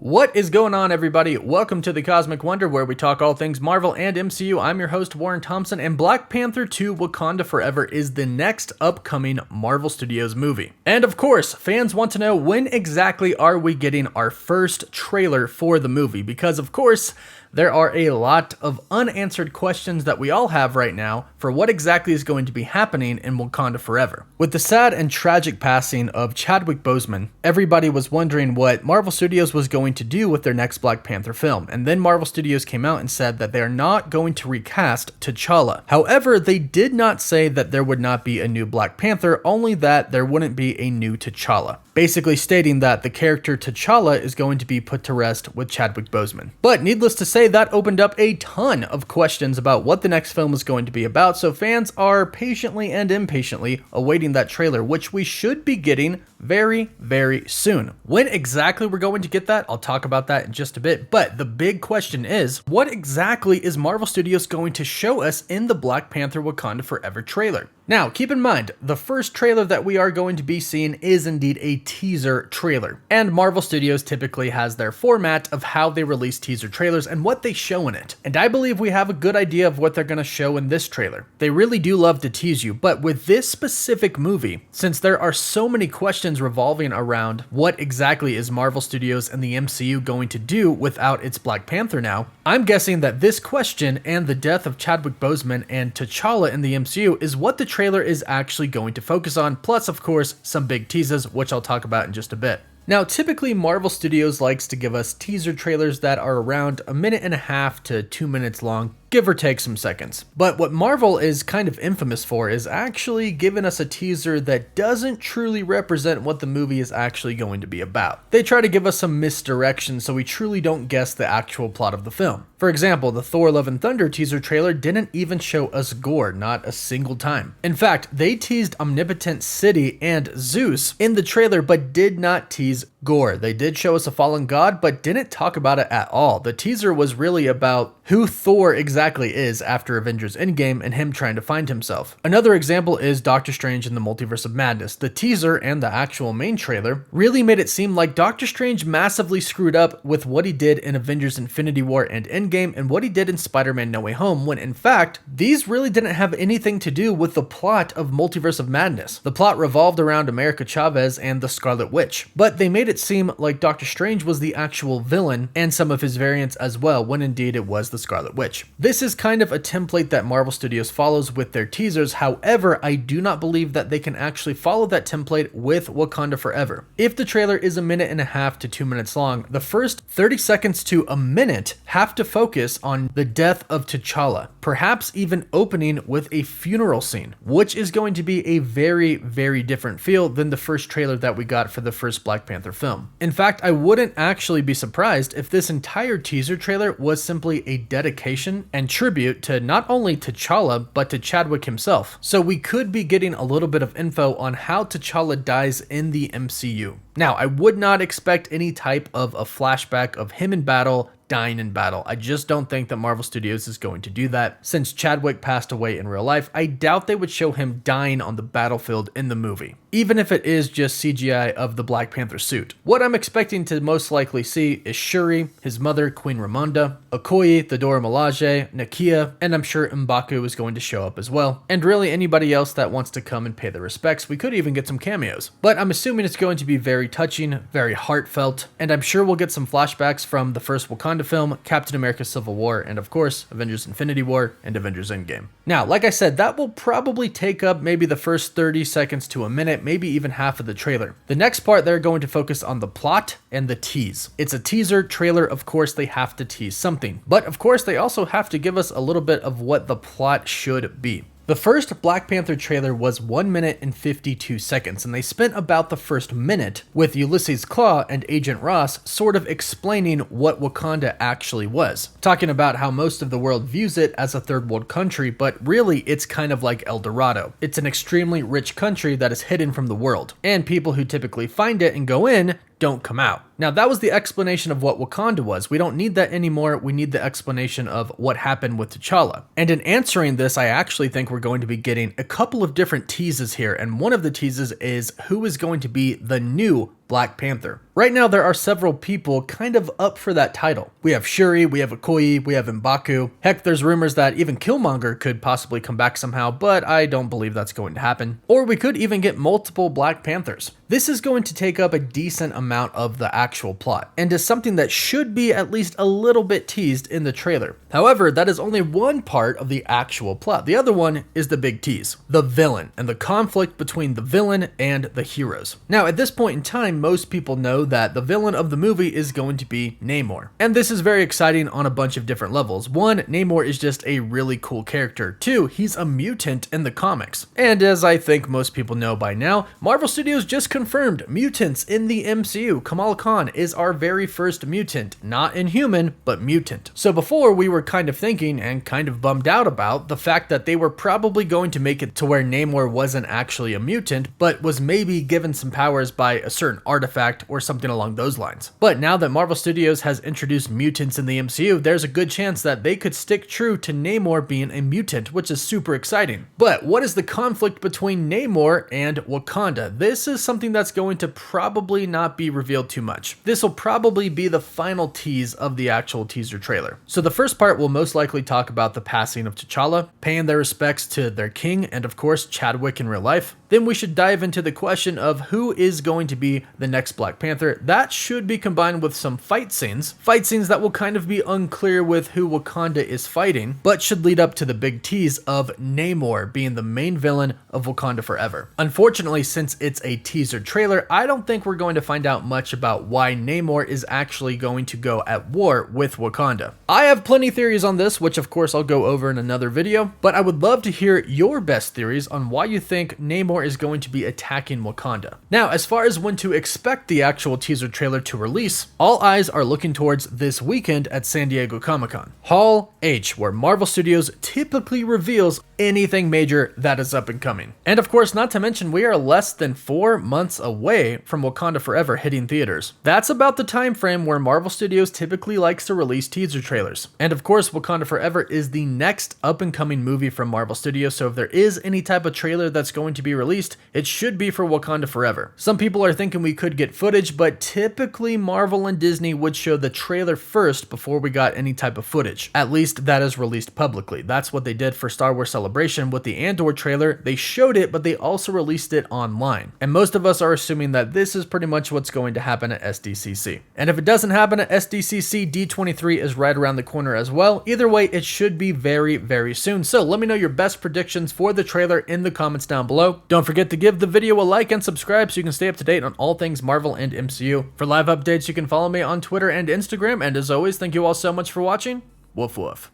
What is going on, everybody? Welcome to the Cosmic Wonder, where we talk all things Marvel and MCU. I'm your host, Warren Thompson, and Black Panther 2 Wakanda Forever is the next upcoming Marvel Studios movie. And of course, fans want to know, when exactly are we getting our first trailer for the movie? Because of course, there are a lot of unanswered questions that we all have right now for what exactly is going to be happening in Wakanda Forever. With the sad and tragic passing of Chadwick Boseman, everybody was wondering what Marvel Studios was going to do with their next Black Panther film. And then Marvel Studios came out and said that they are not going to recast T'Challa. However, they did not say that there would not be a new Black Panther, only that there wouldn't be a new T'Challa. Basically stating that the character T'Challa is going to be put to rest with Chadwick Boseman. But needless to say, that opened up a ton of questions about what the next film is going to be about, so fans are patiently and impatiently awaiting that trailer, which we should be getting very, very soon. When exactly we're going to get that, I'll talk about that in just a bit, but the big question is, what exactly is Marvel Studios going to show us in the Black Panther Wakanda Forever trailer? Now, keep in mind, the first trailer that we are going to be seeing is indeed a teaser trailer. And Marvel Studios typically has their format of how they release teaser trailers and what they show in it. And I believe we have a good idea of what they're going to show in this trailer. They really do love to tease you, but with this specific movie, since there are so many questions revolving around what exactly is Marvel Studios and the MCU going to do without its Black Panther now, I'm guessing that this question and the death of Chadwick Boseman and T'Challa in the MCU is what the trailer is actually going to focus on, plus of course some big teases, which I'll talk about in just a bit. Now, typically Marvel Studios likes to give us teaser trailers that are around a minute and a half to 2 minutes long, give or take some seconds. But what Marvel is kind of infamous for is actually giving us a teaser that doesn't truly represent what the movie is actually going to be about. They try to give us some misdirection so we truly don't guess the actual plot of the film. For example, the Thor Love and Thunder teaser trailer didn't even show us gore, not a single time. In fact, they teased Omnipotent City and Zeus in the trailer, but did not tease gore. They did show us a fallen god, but didn't talk about it at all. The teaser was really about who Thor exactly is after Avengers Endgame and him trying to find himself. Another example is Doctor Strange in the Multiverse of Madness. The teaser and the actual main trailer really made it seem like Doctor Strange massively screwed up with what he did in Avengers Infinity War and Endgame and what he did in Spider-Man No Way Home, when in fact, these really didn't have anything to do with the plot of Multiverse of Madness. The plot revolved around America Chavez and the Scarlet Witch, but they made it seem like Doctor Strange was the actual villain and some of his variants as well, when indeed it was the Scarlet Witch. This is kind of a template that Marvel Studios follows with their teasers. However, I do not believe that they can actually follow that template with Wakanda Forever. If the trailer is a minute and a half to 2 minutes long, the first 30 seconds to a minute have to focus on the death of T'Challa, perhaps even opening with a funeral scene, which is going to be a very, very different feel than the first trailer that we got for the first Black Panther film. In fact, I wouldn't actually be surprised if this entire teaser trailer was simply a dedication and tribute to not only T'Challa, but to Chadwick himself. So we could be getting a little bit of info on how T'Challa dies in the MCU. Now, I would not expect any type of a flashback of him in battle, dying in battle. I just don't think that Marvel Studios is going to do that. Since Chadwick passed away in real life, I doubt they would show him dying on the battlefield in the movie, even if it is just CGI of the Black Panther suit. What I'm expecting to most likely see is Shuri, his mother, Queen Ramonda, Okoye, the Dora Milaje, Nakia, and I'm sure M'Baku is going to show up as well. And really anybody else that wants to come and pay their respects. We could even get some cameos. But I'm assuming it's going to be very touching, very heartfelt, and I'm sure we'll get some flashbacks from the first Wakanda film, Captain America Civil War, and of course, Avengers Infinity War and Avengers Endgame. Now, like I said, that will probably take up maybe the first 30 seconds to a minute, maybe even half of the trailer. The next part, they're going to focus on the plot and the tease. It's a teaser trailer, of course they have to tease something, but of course they also have to give us a little bit of what the plot should be. The first Black Panther trailer was 1 minute and 52 seconds, and they spent about the first minute with Ulysses Klaue and Agent Ross sort of explaining what Wakanda actually was, talking about how most of the world views it as a third world country, but really it's kind of like El Dorado. It's an extremely rich country that is hidden from the world, and people who typically find it and go in don't come out. Now, that was the explanation of what Wakanda was. We don't need that anymore. We need the explanation of what happened with T'Challa. And in answering this, I actually think we're going to be getting a couple of different teases here. And one of the teases is who is going to be the new Black Panther. Right now, there are several people kind of up for that title. We have Shuri, we have Okoye, we have M'Baku. Heck, there's rumors that even Killmonger could possibly come back somehow, but I don't believe that's going to happen. Or we could even get multiple Black Panthers. This is going to take up a decent amount of the actual plot, and is something that should be at least a little bit teased in the trailer. However, that is only one part of the actual plot. The other one is the big tease, the villain, and the conflict between the villain and the heroes. Now, at this point in time, most people know that the villain of the movie is going to be Namor. And this is very exciting on a bunch of different levels. One, Namor is just a really cool character. Two, he's a mutant in the comics. And as I think most people know by now, Marvel Studios just confirmed mutants in the MCU. Kamala Khan is our very first mutant, not inhuman, but mutant. So before, we were kind of thinking and kind of bummed out about the fact that they were probably going to make it to where Namor wasn't actually a mutant, but was maybe given some powers by a certain artifact or something along those lines. But now that Marvel Studios has introduced mutants in the MCU, there's a good chance that they could stick true to Namor being a mutant, which is super exciting. But what is the conflict between Namor and Wakanda? This is something that's going to probably not be revealed too much. This will probably be the final tease of the actual teaser trailer. So the first part will most likely talk about the passing of T'Challa, paying their respects to their king, and of course Chadwick in real life. Then we should dive into the question of who is going to be the next Black Panther. That should be combined with some fight scenes that will kind of be unclear with who Wakanda is fighting, but should lead up to the big tease of Namor being the main villain of Wakanda Forever. Unfortunately, since it's a teaser trailer, I don't think we're going to find out much about why Namor is actually going to go at war with Wakanda. I have plenty of theories on this, which of course I'll go over in another video, but I would love to hear your best theories on why you think Namor is going to be attacking Wakanda. Now, as far as when to expect the actual teaser trailer to release, all eyes are looking towards this weekend at San Diego Comic-Con. Hall H, where Marvel Studios typically reveals anything major that is up and coming. And of course, not to mention, we are less than 4 months away from Wakanda Forever hitting theaters. That's about the time frame where Marvel Studios typically likes to release teaser trailers. And of course, Wakanda Forever is the next up and coming movie from Marvel Studios, so if there is any type of trailer that's going to be released, it should be for Wakanda Forever. Some people are thinking we could get footage, but typically Marvel and Disney would show the trailer first before we got any type of footage. At least that is released publicly. That's what they did for Star Wars Celebration with the Andor trailer. They showed it, but they also released it online. And most of us are assuming that this is pretty much what's going to happen at SDCC. And if it doesn't happen at SDCC, D23 is right around the corner as well. Either way, it should be very, very soon. So let me know your best predictions for the trailer in the comments down below. Don't forget to give the video a like and subscribe so you can stay up to date on all things Marvel and MCU. For live updates, you can follow me on Twitter and Instagram. And as always, thank you all so much for watching. Woof woof.